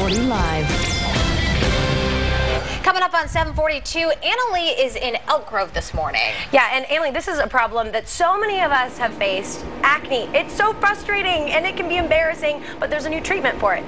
740 Live. Coming up on 742, Annalie is in Elk Grove this morning. Yeah, and Annalie, this is a problem that so many of us have faced, acne. It's so frustrating and it can be embarrassing, but there's a new treatment for it.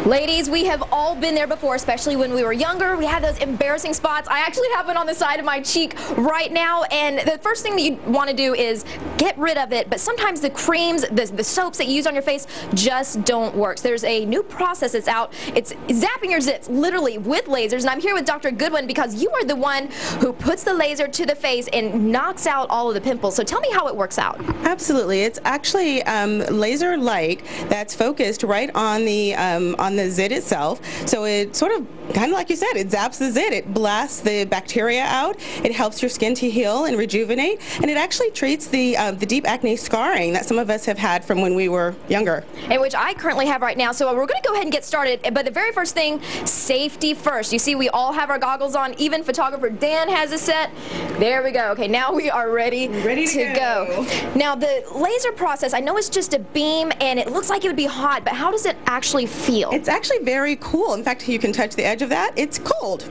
Ladies, we have all been there before, especially when we were younger. We had those embarrassing spots. I actually have one on the side of my cheek right now, and the first thing that you want to do is get rid of it, but sometimes the creams, the soaps that you use on your face just don't work. So there's a new process that's out. It's zapping your zits, literally, with lasers, and I'm here with Dr. Goodwin because you are the one who puts the laser to the face and knocks out all of the pimples. So tell me how it works out. Absolutely. It's actually laser light that's focused right on the zit itself. So it sort of, kind of like you said, it zaps the zit. It blasts the bacteria out. It helps your skin to heal and rejuvenate, and it actually treats the deep acne scarring that some of us have had from when we were younger. And which I currently have right now. So we're going to go ahead and get started. But the very first thing, safety first. You see, we all have our goggles on. Even photographer Dan has a set. There we go. Okay, now we are ready to go. Now the laser process, I know it's just a beam and it looks like it would be hot, but how does it actually feel? It's actually very cool. In fact, you can touch the edge of that. It's cold.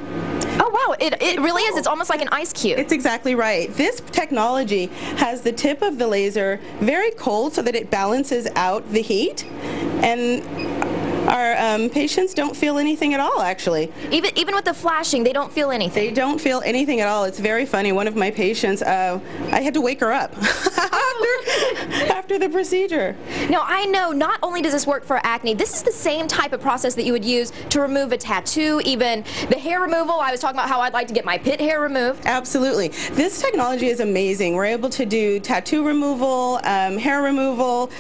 Oh wow, it really is. It's almost like an ice cube. It's exactly right. This technology has the tip of the laser very cold so that it balances out the heat, and our patients don't feel anything at all, actually. Even with the flashing, they don't feel anything. They don't feel anything at all. It's very funny. One of my patients, I had to wake her up after the procedure. Now, I know not only does this work for acne, this is the same type of process that you would use to remove a tattoo, even the hair removal. I was talking about how I'd like to get my pit hair removed. Absolutely. This technology is amazing. We're able to do tattoo removal, hair removal,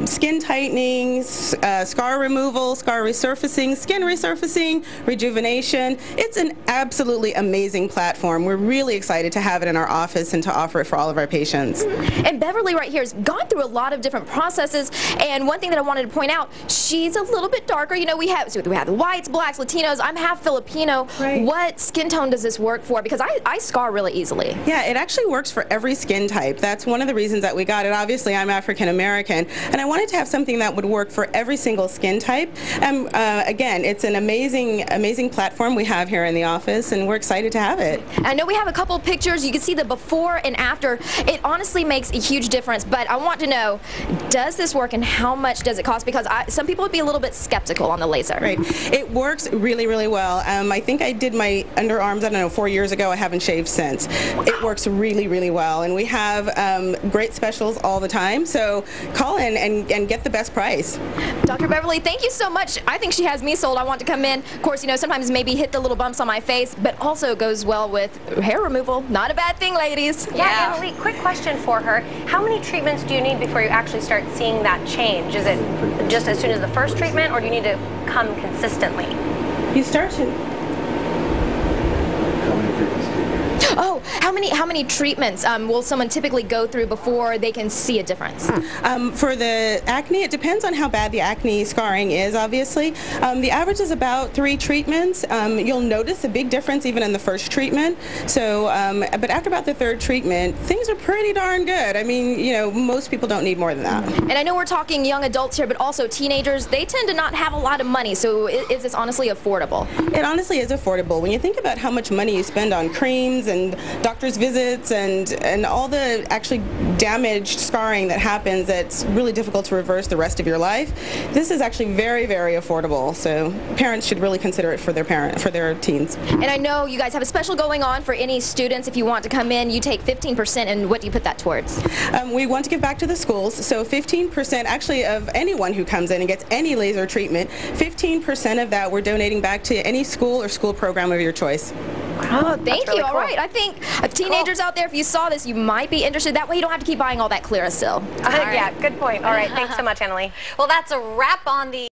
skin tightening, scar removal, scar resurfacing, skin resurfacing, rejuvenation. It's an absolutely amazing platform. We're really excited to have it in our office and to offer it for all of our patients. And Beverly right here has gone through a lot of different processes, and one thing that I wanted to point out, she's a little bit darker. You know, we have the whites, blacks, Latinos. I'm half Filipino. Right. What skin tone does this work for? Because I scar really easily. Yeah, it actually works for every skin type. That's one of the reasons that we got it. Obviously, I'm African American, and I wanted to have something that would work for every single skin type. Again, it's an amazing platform we have here in the office, and we're excited to have it. I know we have a couple pictures. You can see the before and after. It honestly makes a huge difference, but I want to know, does this work and how much does it cost? Because some people would be a little bit skeptical on the laser. Right. It works really, really well. I think I did my underarms, I don't know, 4 years ago. I haven't shaved since. Wow. It works really, really well, and we have great specials all the time, so call in and get the best price. Dr. Beverly, thank you so much. I think she has me sold. I want to come in. Of course, you know, sometimes maybe hit the little bumps on my face, but also goes well with hair removal. Not a bad thing, ladies. Yeah, Annalie, quick question for her. How many treatments do you need before you actually start seeing that change? Is it just as soon as the first treatment, or do you need to come consistently? You start to... Oh, how many treatments will someone typically go through before they can see a difference? For the acne, it depends on how bad the acne scarring is, obviously. The average is about 3 treatments. You'll notice a big difference even in the first treatment. So, but after about the 3rd treatment, things are pretty darn good. I mean, you know, most people don't need more than that. And I know we're talking young adults here, but also teenagers. They tend to not have a lot of money, so is this honestly affordable? It honestly is affordable. When you think about how much money you spend on creams and doctor's visits and all the actually damaged scarring that happens that's really difficult to reverse the rest of your life, this is actually very, very affordable. So parents should really consider it for their teens. And I know you guys have a special going on for any students. If you want to come in, you take 15%, and what do you put that towards? We want to give back to the schools, so 15% actually of anyone who comes in and gets any laser treatment, 15% of that we're donating back to any school or school program of your choice. Oh, thank really you. Cool. All right. I think teenagers out there, if you saw this, you might be interested. That way you don't have to keep buying all that Clearasil. Yeah, good point. All right. Thanks so much, Annalie. Well, that's a wrap on the